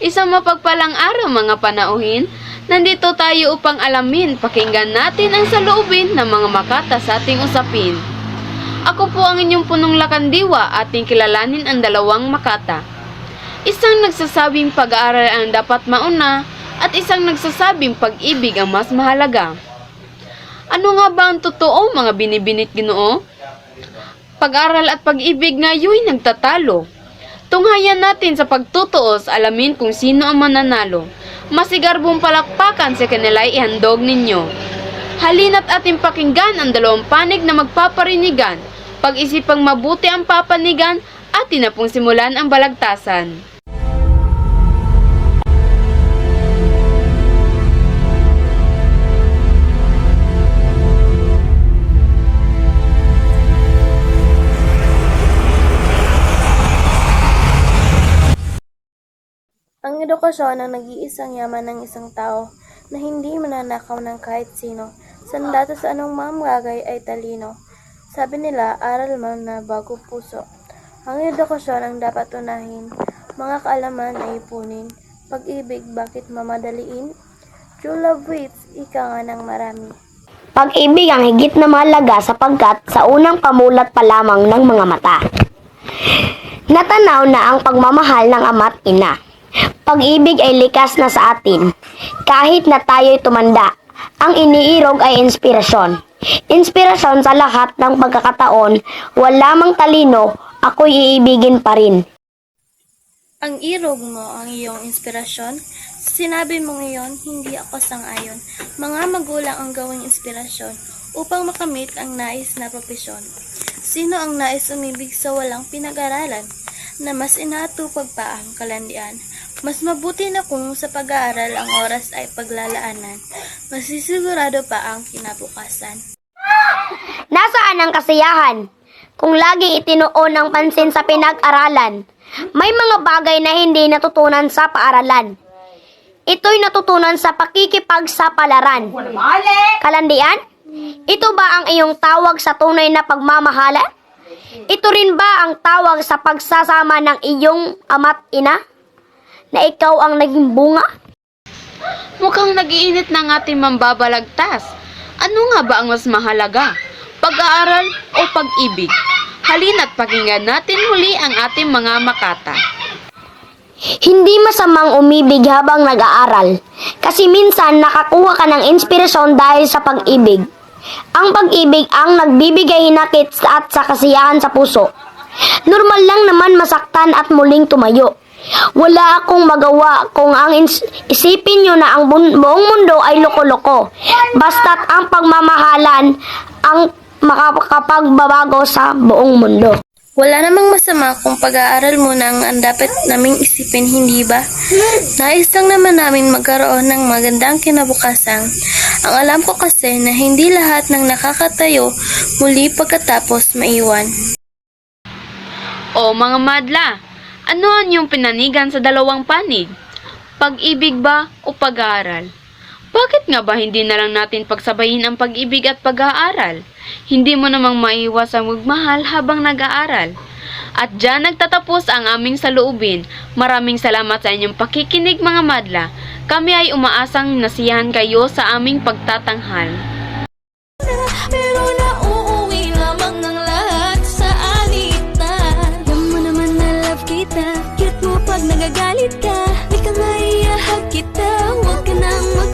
Isang mapagpalang araw mga panauhin, nandito tayo upang alamin, pakinggan natin ang saloobin ng mga makata sa ating usapin. Ako po ang inyong punong lakandiwa, ating kilalanin ang dalawang makata. Isang nagsasabing pag-aaral ang dapat mauna at isang nagsasabing pag-ibig ang mas mahalaga. Ano nga ba ang totoo mga binibinit Ginoo? Pag-aral at pag-ibig ngayon nagtatalo. Tunghayan natin sa pagtutuos, alamin kung sino ang mananalo. Masigarbong palakpakan sa kanila'y ihandog ninyo. Halina't ating pakinggan ang dalawang panig na magpaparinigan. Pag-isipang mabuti ang papanigan at tinapong simulan ang balagtasan. Ang edukasyon ang nag-iisang yaman ng isang tao na hindi mananakaw ng kahit sino. Sandata sa anong mamagay ay talino. Sabi nila, aral man na bago puso. Ang edukasyon ang dapat unahin, mga kaalaman ay ipunin. Pag-ibig, bakit mamadaliin? True love waits, ika nga ng marami. Pag-ibig ang higit na mahalaga sapagkat sa unang pamulat pa lamang ng mga mata. Natanaw na ang pagmamahal ng ama't ina. Pag-ibig ay likas na sa atin. Kahit na tayo'y tumanda, ang iniirog ay inspirasyon. Inspirasyon sa lahat ng pagkakataon, wala mang talino, ako'y iibigin pa rin. Ang irog mo ang iyong inspirasyon. Sinabi mo ngayon, hindi ako sang-ayon. Mga magulang ang gawing inspirasyon upang makamit ang nais na propesyon. Sino ang nais umibig sa walang pinag-aralan, na mas inatupag pa ang kalandian? Mas mabuti na kung sa pag-aaral ang oras ay paglalaanan, masisigurado pa ang kinabukasan. Nasaan ang kasiyahan? Kung lagi itinuon ang pansin sa pinag-aralan, may mga bagay na hindi natutunan sa paaralan. Ito'y natutunan sa pakikipagsapalaran. Kalandian, ito ba ang iyong tawag sa tunay na pagmamahalan? Ito rin ba ang tawag sa pagsasama ng iyong ama't ina? Na ikaw ang naging bunga? Mukhang nag-iinit ng ating mambabalagtas. Ano nga ba ang mas mahalaga? Pag-aaral o pag-ibig? Halina't pakinggan natin muli ang ating mga makata. Hindi masamang umibig habang nag-aaral. Kasi minsan nakakuha ka ng inspirasyon dahil sa pag-ibig. Ang pag-ibig ang nagbibigay hinakit at sa kasiyahan sa puso. Normal lang naman masaktan at muling tumayo. Wala akong magawa kung ang isipin nyo na ang buong mundo ay loko-loko. Basta't ang pagmamahalan ang makakapagbabago sa buong mundo. Wala namang masama kung pag-aaral muna ang dapat naming isipin, hindi ba? Nais lang naman namin magkaroon ng magandang kinabukasan. Ang alam ko kasi na hindi lahat ng nakakatayo muli pagkatapos maiwan. O mga madla, ano ang iyong pinanigan sa dalawang panig? Pag-ibig ba o pag-aaral? Bakit nga ba hindi na lang natin pagsabayin ang pag-ibig at pag-aaral? Hindi mo namang maiwas ang magmahal habang nag-aaral. At dyan nagtatapos ang aming saloobin. Maraming salamat sa inyong pakikinig mga madla. Kami ay umaasang nasiyahan kayo sa aming pagtatanghal.